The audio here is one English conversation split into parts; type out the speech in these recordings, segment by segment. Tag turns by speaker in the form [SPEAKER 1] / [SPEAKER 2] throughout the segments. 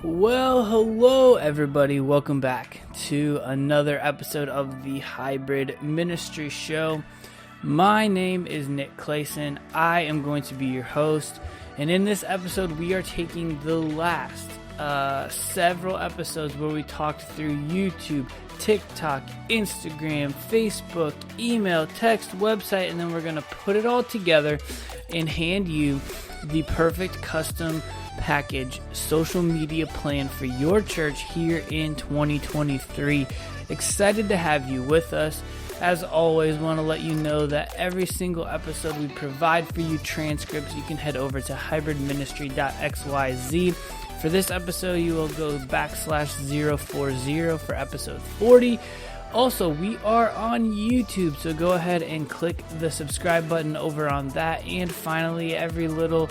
[SPEAKER 1] Well, hello everybody. Welcome back to another episode of the Hybrid Ministry Show. My name is Nick Clayson. I am going to be your host. And in this episode, we are taking the last several episodes where we talked through YouTube, TikTok, Instagram, Facebook, email, text, website, and then we're going to put it all together and hand you the perfect custom package social media plan for your church here in 2023. Excited to have you with us. As always, want to let you know that every single episode we provide for you transcripts. You can head over to hybridministry.xyz. For this episode, you will go /040 for episode 40. Also, we are on YouTube, so go ahead and click the subscribe button over on that. And finally, every little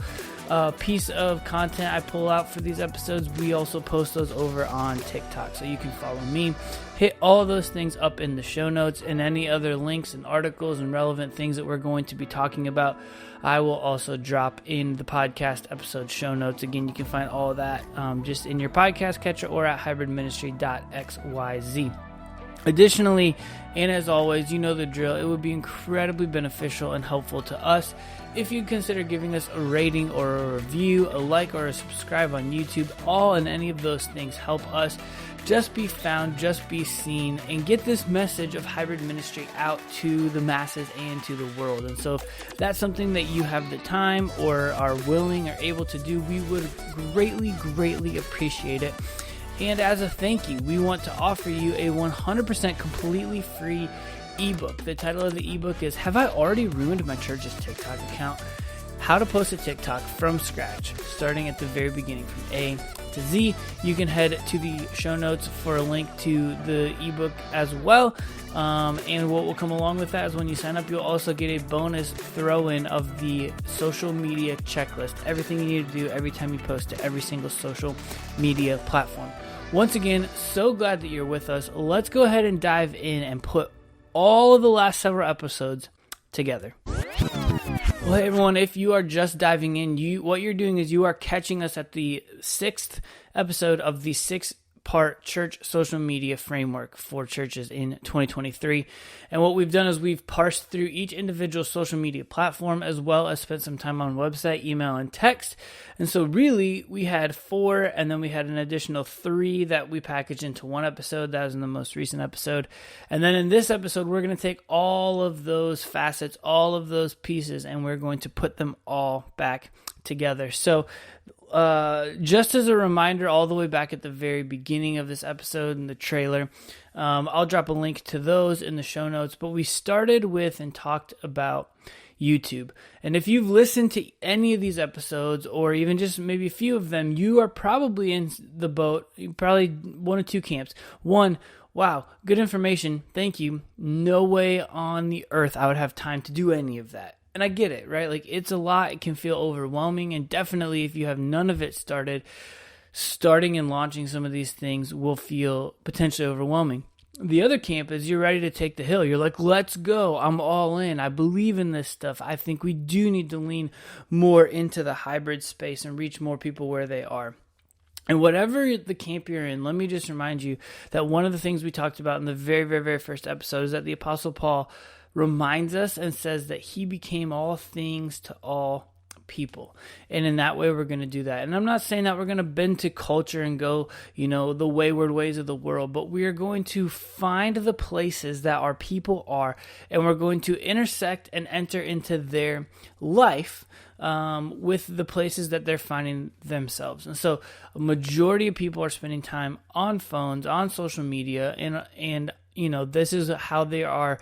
[SPEAKER 1] piece of content I pull out for these episodes, we also post those over on TikTok, so you can follow me. Hit all those things up in the show notes, and any other links and articles and relevant things that we're going to be talking about, I will also drop in the podcast episode show notes. Again, you can find all of that just in your podcast catcher or at hybridministry.xyz. Additionally, and as always, you know the drill, it would be incredibly beneficial and helpful to us if you consider giving us a rating or a review, a like or a subscribe on YouTube. All and any of those things help us just be found, just be seen, and get this message of hybrid ministry out to the masses and to the world. And so if that's something that you have the time or are willing or able to do, we would greatly appreciate it. And as a thank you, we want to offer you a 100% completely free ebook. The title of the ebook is Have I Already Ruined My Church's TikTok Account? How to Post a TikTok from Scratch, starting at the very beginning from A to Z. You can head to the show notes for a link to the ebook as well. And what will come along with that is when you sign up, you'll also get a bonus throw-in of the social media checklist. Everything you need to do every time you post to every single social media platform. Once again, so glad that you're with us. Let's go ahead and dive in and put all of the last several episodes together. Well, hey everyone, if you are just diving in, what you're doing is you are catching us at the 6th episode of the 6-part church social media framework for churches in 2023. And what we've done is we've parsed through each individual social media platform, as well as spent some time on website, email, and text. And so really we had 4, and then we had an additional 3 that we packaged into one episode. That was in the most recent episode. And then in this episode, we're going to take all of those facets, all of those pieces, and we're going to put them all back together. So just as a reminder, all the way back at the very beginning of this episode in the trailer, I'll drop a link to those in the show notes, but we started with and talked about YouTube. And if you've listened to any of these episodes, or even just maybe a few of them, you are probably in the boat, probably one of two camps. One, wow, good information, thank you. No way on the earth I would have time to do any of that. And I get it, right? Like, it's a lot. It can feel overwhelming. And definitely, if you have none of it starting and launching some of these things will feel potentially overwhelming. The other camp is you're ready to take the hill. You're like, let's go. I'm all in. I believe in this stuff. I think we do need to lean more into the hybrid space and reach more people where they are. And whatever the camp you're in, let me just remind you that one of the things we talked about in the very, very, very first episode is that the Apostle Paul reminds us and says that he became all things to all people. And in that way, we're going to do that. And I'm not saying that we're going to bend to culture and go, the wayward ways of the world, but we are going to find the places that our people are, and we're going to intersect and enter into their life with the places that they're finding themselves. And so a majority of people are spending time on phones, on social media, and this is how they are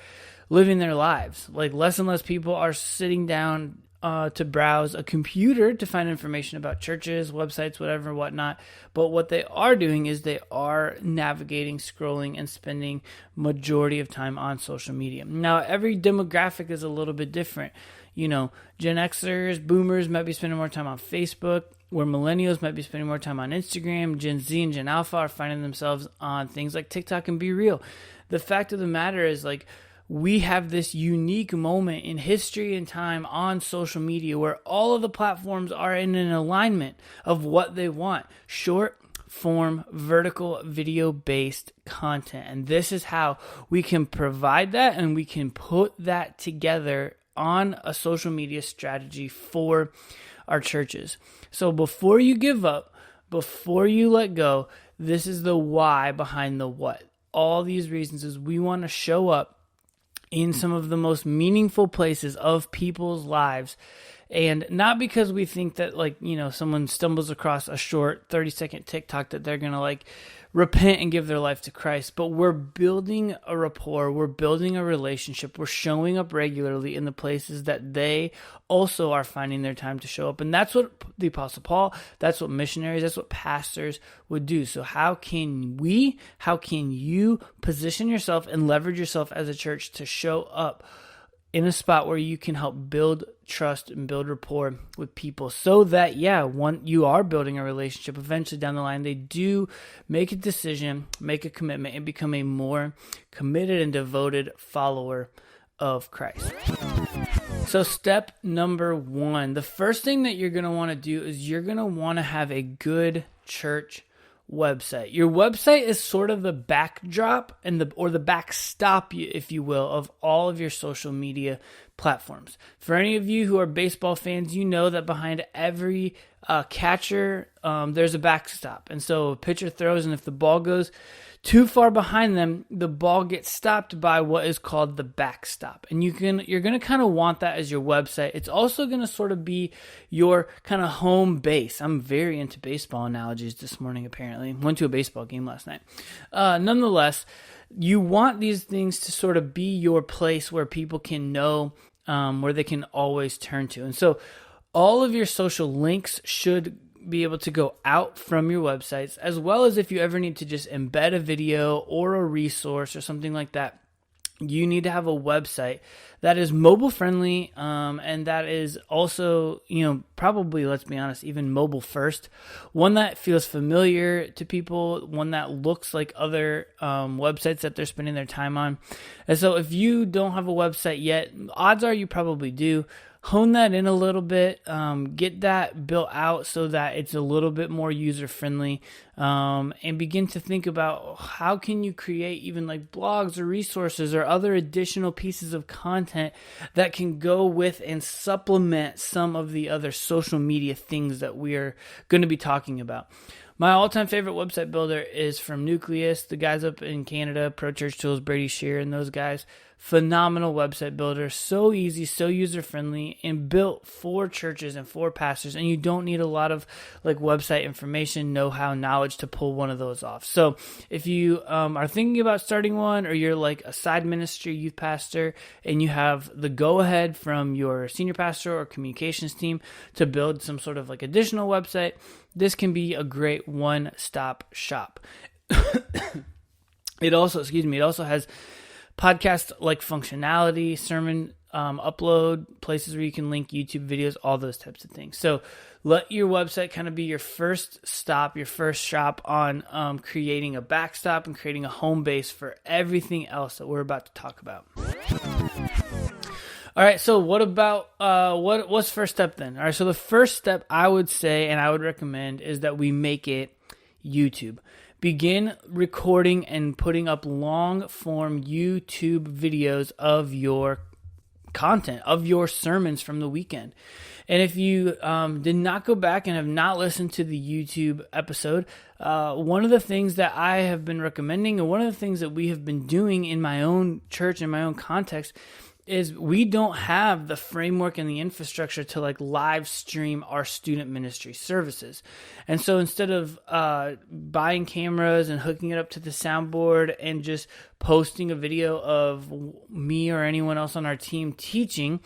[SPEAKER 1] living their lives. Like, less and less people are sitting down to browse a computer to find information about churches, websites, whatever, whatnot. But what they are doing is they are navigating, scrolling, and spending majority of time on social media. Now, every demographic is a little bit different. Gen Xers, boomers might be spending more time on Facebook, where millennials might be spending more time on Instagram. Gen Z and Gen Alpha are finding themselves on things like TikTok and Be Real. The fact of the matter is, like, we have this unique moment in history and time on social media where all of the platforms are in an alignment of what they want. Short, form vertical video-based content. And this is how we can provide that, and we can put that together on a social media strategy for our churches. So before you give up, before you let go, this is the why behind the what. All these reasons is we want to show up in some of the most meaningful places of people's lives. And not because we think that, like, you know, someone stumbles across a short 30-second TikTok that they're going to, like, repent and give their life to Christ, but we're building a rapport, we're building a relationship, we're showing up regularly in the places that they also are finding their time to show up. And that's what the Apostle Paul, that's what missionaries, that's what pastors would do. So how can you position yourself and leverage yourself as a church to show up in a spot where you can help build trust and build rapport with people, so that, you are building a relationship. Eventually down the line, they do make a decision, make a commitment, and become a more committed and devoted follower of Christ. So step number 1, the first thing that you're going to want to do is you're going to want to have a good church website. Your website is sort of the backdrop or the backstop, if you will, of all of your social media platforms. For any of you who are baseball fans, you know that behind every catcher, there's a backstop. And so a pitcher throws, and if the ball goes too far behind them, the ball gets stopped by what is called the backstop. And you're going to kind of want that as your website. It's also going to sort of be your kind of home base. I'm very into baseball analogies this morning, apparently. Went to a baseball game last night. Nonetheless, you want these things to sort of be your place where people can know, where they can always turn to. And so all of your social links should be able to go out from your websites, as well as if you ever need to just embed a video or a resource or something like that, you need to have a website that is mobile friendly, and that is also, probably, let's be honest, even mobile first, one that feels familiar to people, one that looks like other websites that they're spending their time on. And so if you don't have a website yet, odds are you probably do. Hone that in a little bit, get that built out so that it's a little bit more user-friendly, and begin to think about how can you create even like blogs or resources or other additional pieces of content that can go with and supplement some of the other social media things that we are going to be talking about. My all-time favorite website builder is from Nucleus, the guys up in Canada, Pro Church Tools, Brady Shear, and those guys. Phenomenal website builder, so easy, so user-friendly, and built for churches and for pastors, and you don't need a lot of like website information, know-how, knowledge to pull one of those off. So if you are thinking about starting one, or you're like a side ministry youth pastor, and you have the go-ahead from your senior pastor or communications team to build some sort of like additional website, this can be a great one-stop shop. It also has podcast-like functionality, sermon upload, places where you can link YouTube videos, all those types of things. So let your website kind of be your first stop, your first shop on creating a backstop and creating a home base for everything else that we're about to talk about. All right, so what about, what's first step then? All right, so the first step I would say, and I would recommend, is that we make it YouTube. Begin recording and putting up long-form YouTube videos of your content, of your sermons from the weekend. And if you did not go back and have not listened to the YouTube episode, one of the things that I have been recommending, and one of the things that we have been doing in my own church, in my own context, is we don't have the framework and the infrastructure to like live stream our student ministry services. And so instead of buying cameras and hooking it up to the soundboard and just posting a video of me or anyone else on our team teaching,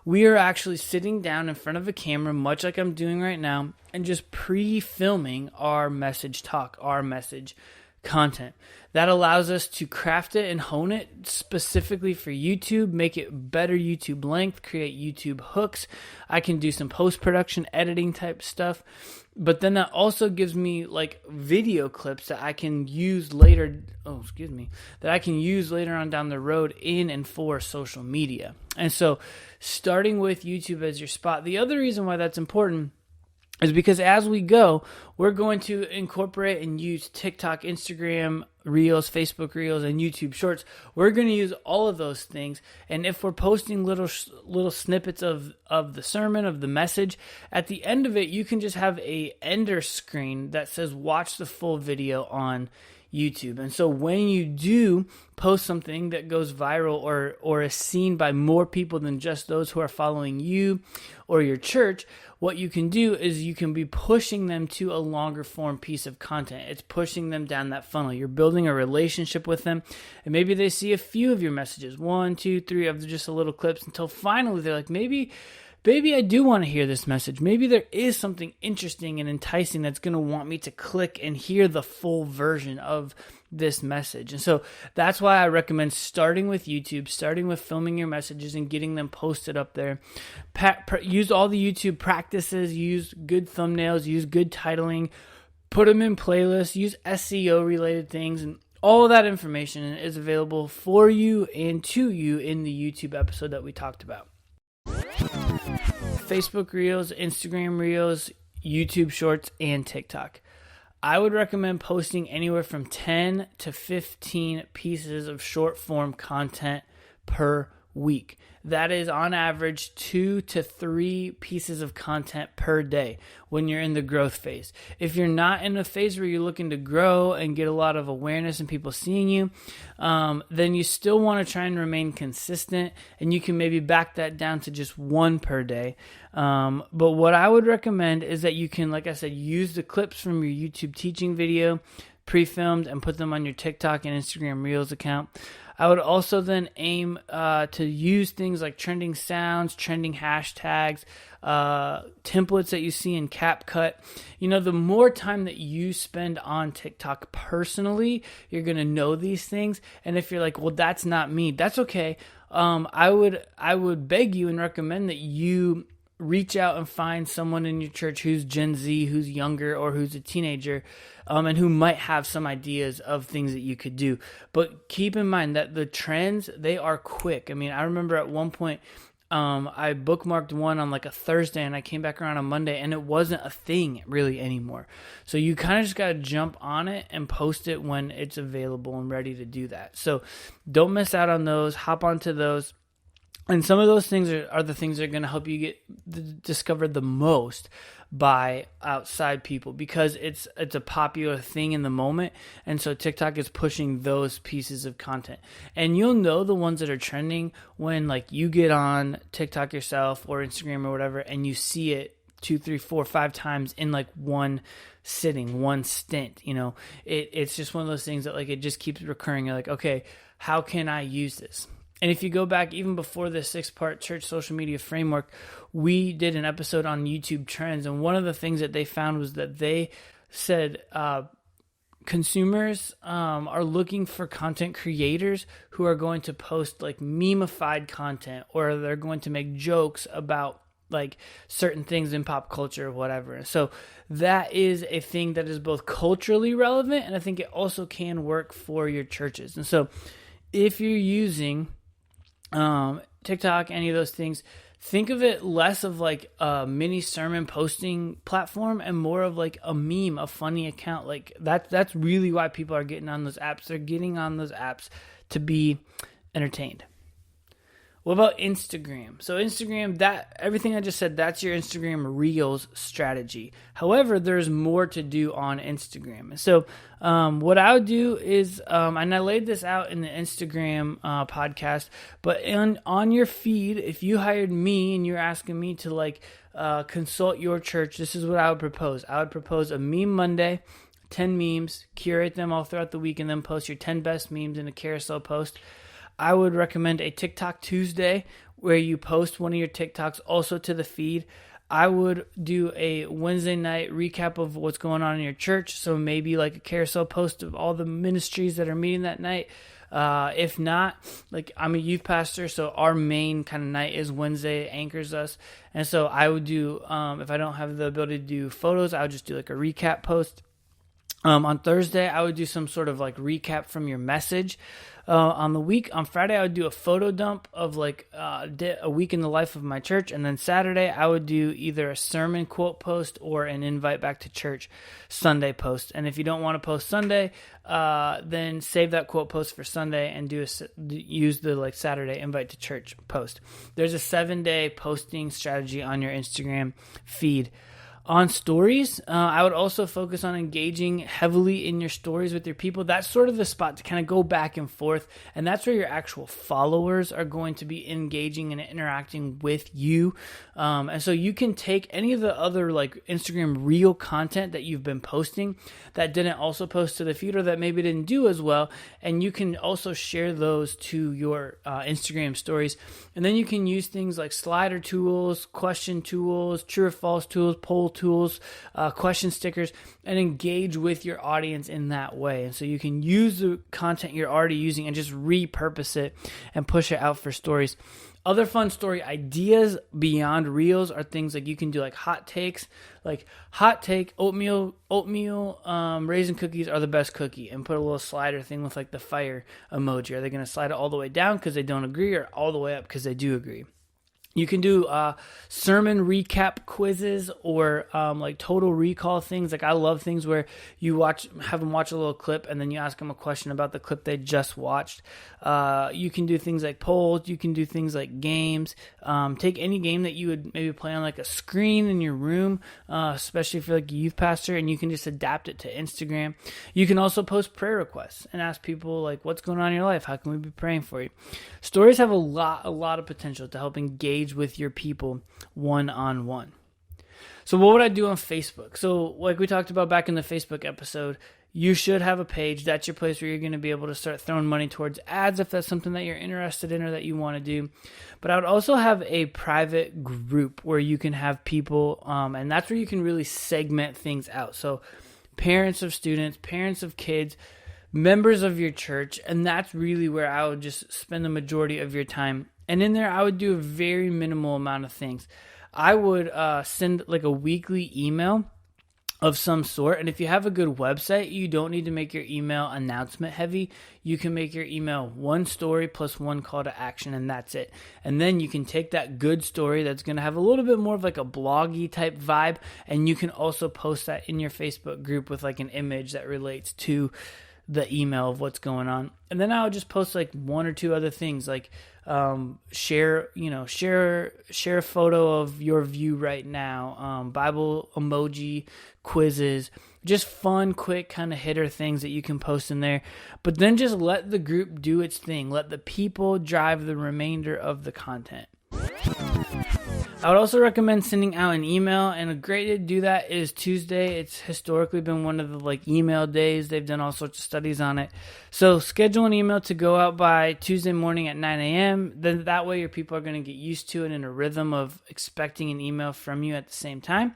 [SPEAKER 1] we are actually sitting down in front of a camera, much like I'm doing right now, and just pre-filming our message talk, our message content. That allows us to craft it and hone it specifically for YouTube, make it better YouTube length, create YouTube hooks. I can do some post-production editing type stuff. But then that also gives me like video clips that I can use later, that I can use later on down the road in and for social media. And so starting with YouTube as your spot. The other reason why that's important is because as we go, we're going to incorporate and use TikTok, Instagram Reels, Facebook Reels, and YouTube Shorts. We're going to use all of those things. And if we're posting little snippets of the sermon, of the message, at the end of it, you can just have a ender screen that says watch the full video on YouTube. And so when you do post something that goes viral or is seen by more people than just those who are following you or your church, what you can do is you can be pushing them to a longer form piece of content. It's pushing them down that funnel. You're building a relationship with them, and maybe they see a few of your messages, 1, 2, 3 of just a little clips, until finally they're like, maybe I do want to hear this message. Maybe there is something interesting and enticing that's going to want me to click and hear the full version of this message. And so that's why I recommend starting with YouTube, starting with filming your messages and getting them posted up there. Use all the YouTube practices, use good thumbnails, use good titling, put them in playlists, use SEO related things, and all of that information is available for you and to you in the YouTube episode that we talked about. Facebook Reels, Instagram Reels, YouTube Shorts, and TikTok. I would recommend posting anywhere from 10 to 15 pieces of short form content per week. That is on average 2 to 3 pieces of content per day when you're in the growth phase. If you're not in a phase where you're looking to grow and get a lot of awareness and people seeing you, then you still want to try and remain consistent, and you can maybe back that down to just 1 per day. But what I would recommend is that you can, like I said, use the clips from your YouTube teaching video pre-filmed and put them on your TikTok and Instagram Reels account. I would also then aim to use things like trending sounds, trending hashtags, templates that you see in CapCut. You know, the more time that you spend on TikTok personally, you're going to know these things. And if you're like, well, that's not me, that's okay. I would beg you and recommend that you reach out and find someone in your church who's Gen Z, who's younger, or who's a teenager, and who might have some ideas of things that you could do. But keep in mind that the trends, they are quick. I mean, I remember at one point, I bookmarked one on like a Thursday, and I came back around on Monday, and it wasn't a thing really anymore. So you kind of just got to jump on it and post it when it's available and ready to do that. So don't miss out on those. Hop onto those. And some of those things are the things that are going to help you get discovered the most by outside people, because it's a popular thing in the moment. And so TikTok is pushing those pieces of content. And you'll know the ones that are trending when like you get on TikTok yourself or Instagram or whatever, and you see it 2, 3, 4, 5 times in like one sitting, one stint. You know, it's just one of those things that like it just keeps recurring. You're like, okay, how can I use this? And if you go back even before the 6-part church social media framework, we did an episode on YouTube trends. And one of the things that they found was that they said consumers are looking for content creators who are going to post like meme-ified content, or they're going to make jokes about like certain things in pop culture or whatever. So that is a thing that is both culturally relevant, and I think it also can work for your churches. And so if you're using TikTok, any of those things, think of it less of like a mini sermon posting platform and more of like a meme, a funny account. Like that's really why people are getting on those apps. They're getting on those apps to be entertained. What about Instagram? So Instagram, that everything I just said, that's your Instagram Reels strategy. However, there's more to do on Instagram. So what I would do is, and I laid this out in the Instagram podcast, but on your feed, if you hired me and you're asking me to like consult your church, this is what I would propose. I would propose a Meme Monday, 10 memes, curate them all throughout the week, and then post your 10 best memes in a carousel post. I would recommend a TikTok Tuesday where you post one of your TikToks also to the feed. I would do a Wednesday night recap of what's going on in your church. So maybe like a carousel post of all the ministries that are meeting that night. If not, like I'm a youth pastor, so our main kind of night is Wednesday, anchors us. And so I would do, if I don't have the ability to do photos, I would just do like a recap post. On Thursday, I would do some sort of like recap from your message on the week. On Friday, I would do a photo dump of like a week in the life of my church. And then Saturday, I would do either a sermon quote post or an invite back to church Sunday post. And if you don't want to post Sunday, then save that quote post for Sunday and use the like Saturday invite to church post. There's a 7-day posting strategy on your Instagram feed. On stories, I would also focus on engaging heavily in your stories with your people. That's sort of the spot to kind of go back and forth, and that's where your actual followers are going to be engaging and interacting with you. And so you can take any of the other like Instagram reel content that you've been posting that didn't also post to the feed or that maybe didn't do as well, and you can also share those to your Instagram stories. And then you can use things like slider tools, question tools, true or false tools, poll tools, question stickers, and engage with your audience in that way. And so you can use the content you're already using and just repurpose it and push it out for stories. Other fun story ideas beyond reels are things like you can do like hot takes, like hot take oatmeal raisin cookies are the best cookie, and put a little slider thing with like the fire emoji. Are they going to slide it all the way down because they don't agree, or all the way up because they do agree? You can do sermon recap quizzes or like total recall things. Like I love things where you have them watch a little clip and then you ask them a question about the clip they just watched. You can do things like polls. You can do things like games. Take any game that you would maybe play on like a screen in your room, especially if you're like a youth pastor, and you can just adapt it to Instagram. You can also post prayer requests and ask people like, what's going on in your life? How can we be praying for you? Stories have a lot of potential to help engage with your people one-on-one. So what would I do on Facebook? So like we talked about back in the Facebook episode, you should have a page. That's your place where you're going to be able to start throwing money towards ads if that's something that you're interested in or that you want to do. But I would also have a private group where you can have people, and that's where you can really segment things out. So parents of students, parents of kids, members of your church, and that's really where I would just spend the majority of your time. And in there, I would do a very minimal amount of things. I would send like a weekly email of some sort. And if you have a good website, you don't need to make your email announcement heavy. You can make your email one story plus one call to action, and that's it. And then you can take that good story that's going to have a little bit more of like a bloggy type vibe, and you can also post that in your Facebook group with like an image that relates to the email of what's going on. And then I would just post like one or two other things, like share a photo of your view right now, Bible emoji, quizzes, just fun, quick kind of hitter things that you can post in there. But then just let the group do its thing. Let the people drive the remainder of the content. I would also recommend sending out an email, and a great day to do that is Tuesday. It's historically been one of the like email days. They've done all sorts of studies on it. So schedule an email to go out by Tuesday morning at 9 a.m. Then that way your people are going to get used to it in a rhythm of expecting an email from you at the same time.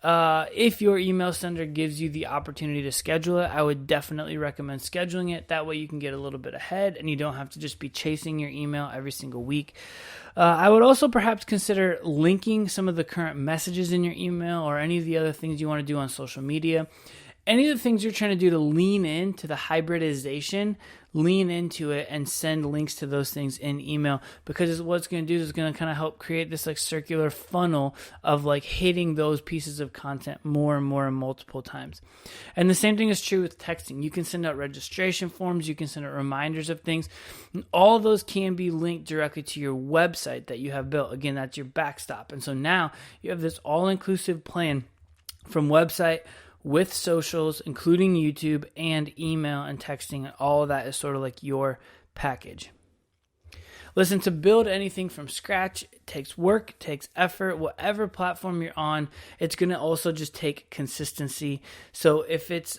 [SPEAKER 1] If your email sender gives you the opportunity to schedule it, I would definitely recommend scheduling it. That way you can get a little bit ahead and you don't have to just be chasing your email every single week. I would also perhaps consider linking some of the current messages in your email or any of the other things you want to do on social media. Any of the things you're trying to do to lean into the hybridization, lean into it and send links to those things in email, because what it's going to do is it's going to kind of help create this like circular funnel of like hitting those pieces of content more and more and multiple times. And the same thing is true with texting. You can send out registration forms, you can send out reminders of things. And all of those can be linked directly to your website that you have built. Again, that's your backstop. And so now you have this all-inclusive plan from website with socials, including YouTube and email and texting, and all of that is sort of like your package. Listen, to build anything from scratch, it takes work, it takes effort. Whatever platform you're on, it's going to also just take consistency. So if it's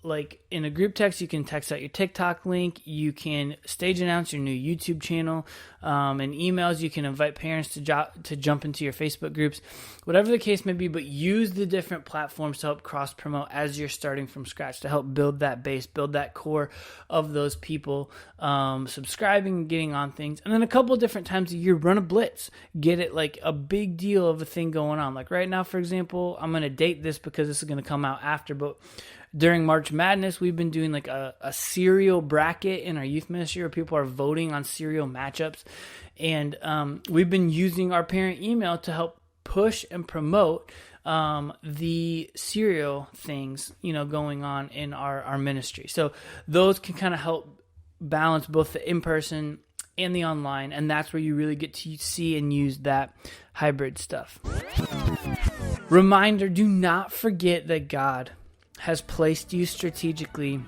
[SPEAKER 1] like in a group text, you can text out your TikTok link. You can stage announce your new YouTube channel. In emails, you can invite parents to jump into your Facebook groups, whatever the case may be. But use the different platforms to help cross promote as you're starting from scratch, to help build that base, build that core of those people subscribing and getting on things. And then a couple of different times a year, run a blitz. Get it like a big deal of a thing going on. Like right now, for example, I'm going to date this because this is going to come out after, but during March Madness, we've been doing like a cereal bracket in our youth ministry where people are voting on cereal matchups. And we've been using our parent email to help push and promote the cereal things, going on in our ministry. So those can kind of help balance both the in-person and the online. And that's where you really get to see and use that hybrid stuff. Reminder, do not forget that God has placed you strategically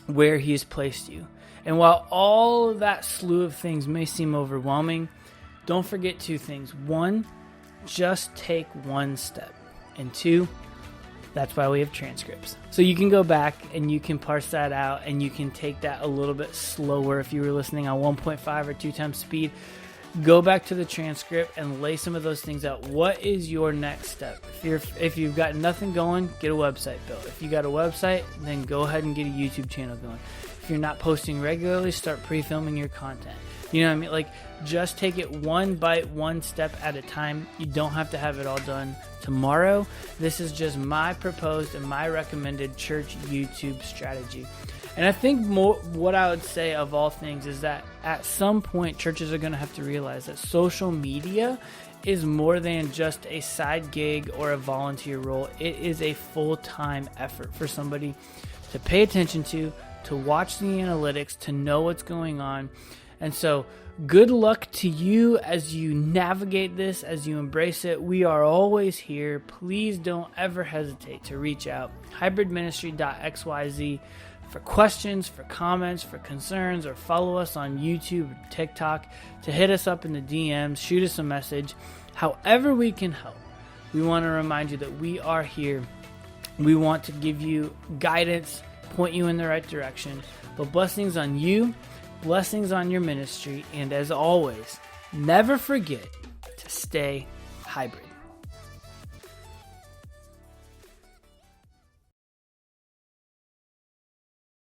[SPEAKER 1] where he has placed you. And while all of that slew of things may seem overwhelming, don't forget two things. One, just take one step. And two, that's why we have transcripts. So you can go back and you can parse that out and you can take that a little bit slower. If you were listening on 1.5 or 2 times speed, go back to the transcript and lay some of those things out. What is your next step? If you've got nothing going, get a website built. If you got a website, then go ahead and get a YouTube channel going. If you're not posting regularly, start pre-filming your content. You know what I mean? Like, just take it one bite, one step at a time. You don't have to have it all done tomorrow. This is just my proposed and my recommended church YouTube strategy. And I think what I would say of all things is that at some point, churches are going to have to realize that social media is more than just a side gig or a volunteer role. It is a full-time effort for somebody to pay attention to watch the analytics, to know what's going on. And so good luck to you as you navigate this, as you embrace it. We are always here. Please don't ever hesitate to reach out. hybridministry.xyz for questions, for comments, for concerns, or follow us on YouTube or TikTok, to hit us up in the DMs, shoot us a message. However we can help, we want to remind you that we are here. We want to give you guidance, point you in the right direction. But blessings on you, blessings on your ministry, and as always, never forget to stay hybrid.